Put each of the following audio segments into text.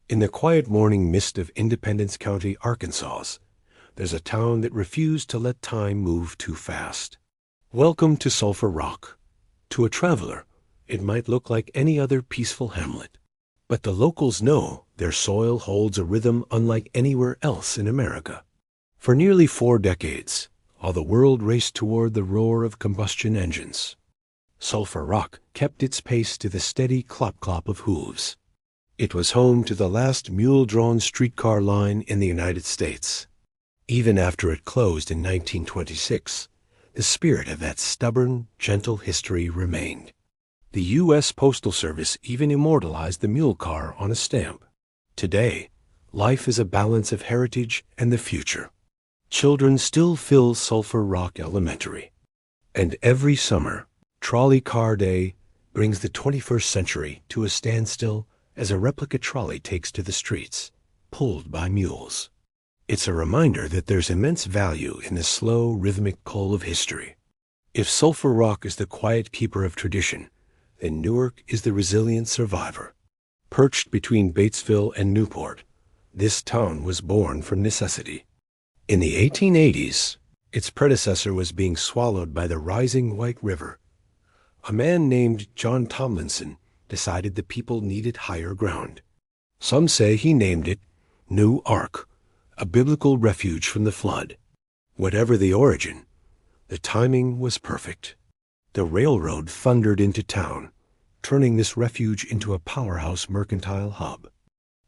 In the quiet morning mist of Independence County, Arkansas, there's a town that refused to let time move too fast. Welcome to Sulphur Rock. To a traveler, it might look like any other peaceful hamlet. But the locals know their soil holds a rhythm unlike anywhere else in America. For nearly 4 decades, while the world raced toward the roar of combustion engines, Sulphur Rock kept its pace to the steady clop-clop of hooves. It was home to the last mule-drawn streetcar line in the United States. Even after it closed in 1926, the spirit of that stubborn, gentle history remained. The U.S. Postal Service even immortalized the mule car on a stamp. Today, life is a balance of heritage and the future. Children still fill Sulphur Rock Elementary. And every summer, Trolley Car Day brings the 21st century to a standstill as a replica trolley takes to the streets, pulled by mules. It's a reminder that there's immense value in the slow, rhythmic pull of history. If Sulphur Rock is the quiet keeper of tradition, then Newark is the resilient survivor. Perched between Batesville and Newport, this town was born from necessity. In the 1880s, its predecessor was being swallowed by the rising White River. A man named John Tomlinson decided the people needed higher ground. Some say he named it New Ark, a biblical refuge from the flood. Whatever the origin, the timing was perfect. The railroad thundered into town, turning this refuge into a powerhouse mercantile hub.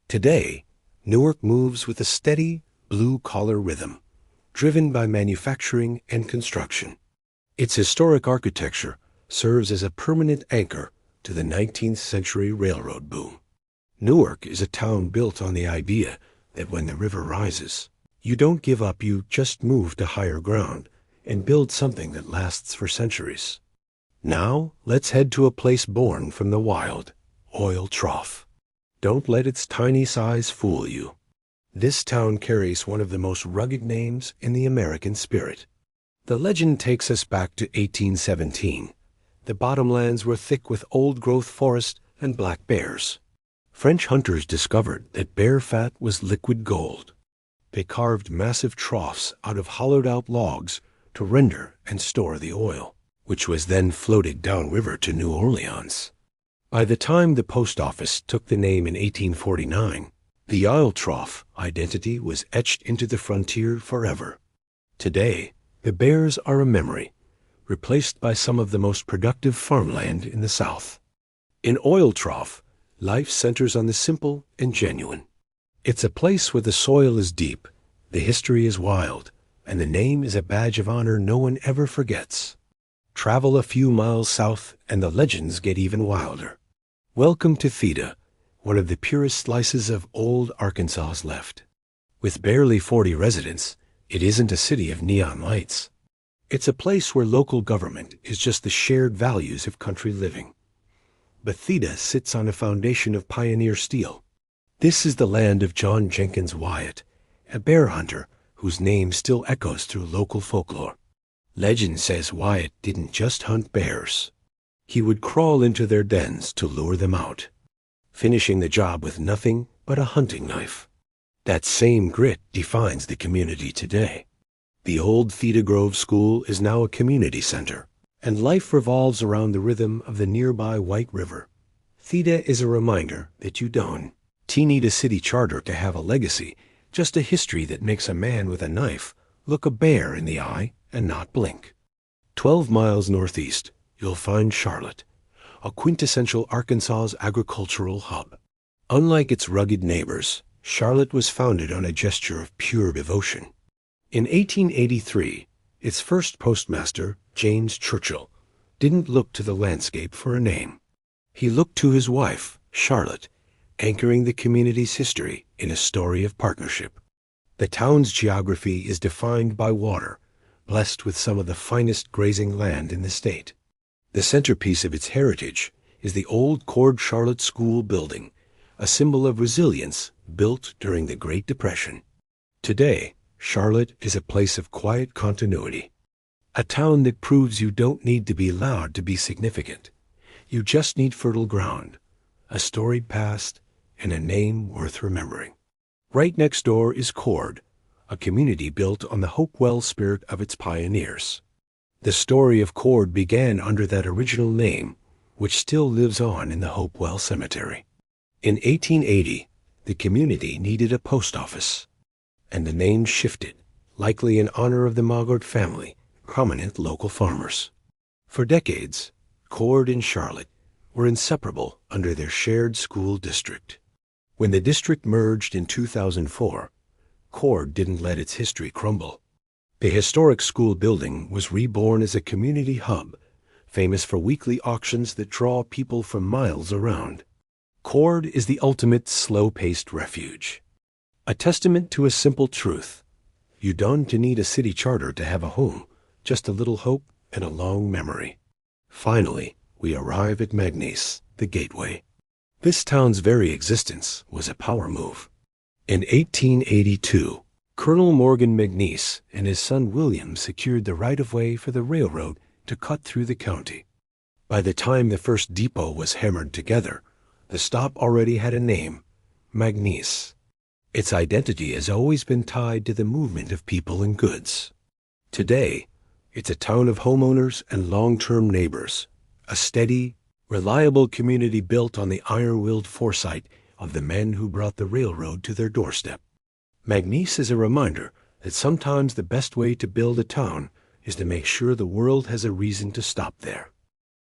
Today, Newark moves with a steady, blue-collar rhythm, driven by manufacturing and construction. Its historic architecture serves as a permanent anchor to the 19th century railroad boom. Newark is a town built on the idea that when the river rises, you don't give up, you just move to higher ground and build something that lasts for centuries. Now, let's head to a place born from the wild, Oil Trough. Don't let its tiny size fool you. This town carries one of the most rugged names in the American spirit. The legend takes us back to 1817. The bottomlands were thick with old-growth forest and black bears. French hunters discovered that bear fat was liquid gold. They carved massive troughs out of hollowed-out logs to render and store the oil, which was then floated downriver to New Orleans. By the time the post office took the name in 1849, the Oil Trough identity was etched into the frontier forever. Today, the bears are a memory, replaced by some of the most productive farmland in the South. In Oil Trough, life centers on the simple and genuine. It's a place where the soil is deep, the history is wild, and the name is a badge of honor no one ever forgets. Travel a few miles south and the legends get even wilder. Welcome to Theta, one of the purest slices of old Arkansas left. With barely 40 residents, it isn't a city of neon lights. It's a place where local government is just the shared values of country living. But Theta sits on a foundation of pioneer steel. This is the land of John Jenkins Wyatt, a bear hunter whose name still echoes through local folklore. Legend says Wyatt didn't just hunt bears. He would crawl into their dens to lure them out, finishing the job with nothing but a hunting knife. That same grit defines the community today. The old Theta Grove School is now a community center, and life revolves around the rhythm of the nearby White River. Theta is a reminder that you don't need a city charter to have a legacy, just a history that makes a man with a knife look a bear in the eye and not blink. 12 miles northeast, you'll find Charlotte, a quintessential Arkansas agricultural hub. Unlike its rugged neighbors, Charlotte was founded on a gesture of pure devotion. In 1883, its first postmaster, James Churchill, didn't look to the landscape for a name. He looked to his wife, Charlotte, anchoring the community's history in a story of partnership. The town's geography is defined by water, blessed with some of the finest grazing land in the state. The centerpiece of its heritage is the old Cord Charlotte School building, a symbol of resilience built during the Great Depression. Today, Charlotte is a place of quiet continuity, a town that proves you don't need to be loud to be significant. You just need fertile ground, a storied past, and a name worth remembering. Right next door is Cord, a community built on the Hopewell spirit of its pioneers. The story of Cord began under that original name, which still lives on in the Hopewell Cemetery. In 1880, the community needed a post office, and the name shifted, likely in honor of the Maggard family, prominent local farmers. For decades, Cord and Charlotte were inseparable under their shared school district. When the district merged in 2004, Cord didn't let its history crumble. The historic school building was reborn as a community hub, famous for weekly auctions that draw people from miles around. Cord is the ultimate slow-paced refuge, a testament to a simple truth. You don't need a city charter to have a home, just a little hope and a long memory. Finally, we arrive at Magnice, the gateway. This town's very existence was a power move. In 1882, Colonel Morgan Magnice and his son William secured the right-of-way for the railroad to cut through the county. By the time the first depot was hammered together, the stop already had a name, Magnice. Its identity has always been tied to the movement of people and goods. Today, it's a town of homeowners and long-term neighbors, a steady, reliable community built on the iron-willed foresight of the men who brought the railroad to their doorstep. Magnice is a reminder that sometimes the best way to build a town is to make sure the world has a reason to stop there.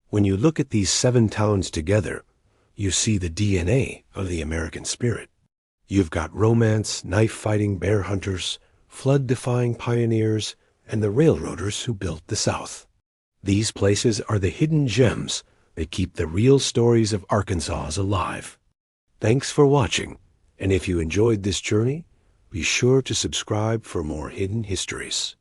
When you look at these 7 towns together, you see the DNA of the American spirit. You've got romance, knife-fighting bear hunters, flood-defying pioneers, and the railroaders who built the South. These places are the hidden gems that keep the real stories of Arkansas alive. Thanks for watching, and if you enjoyed this journey, be sure to subscribe for more hidden histories.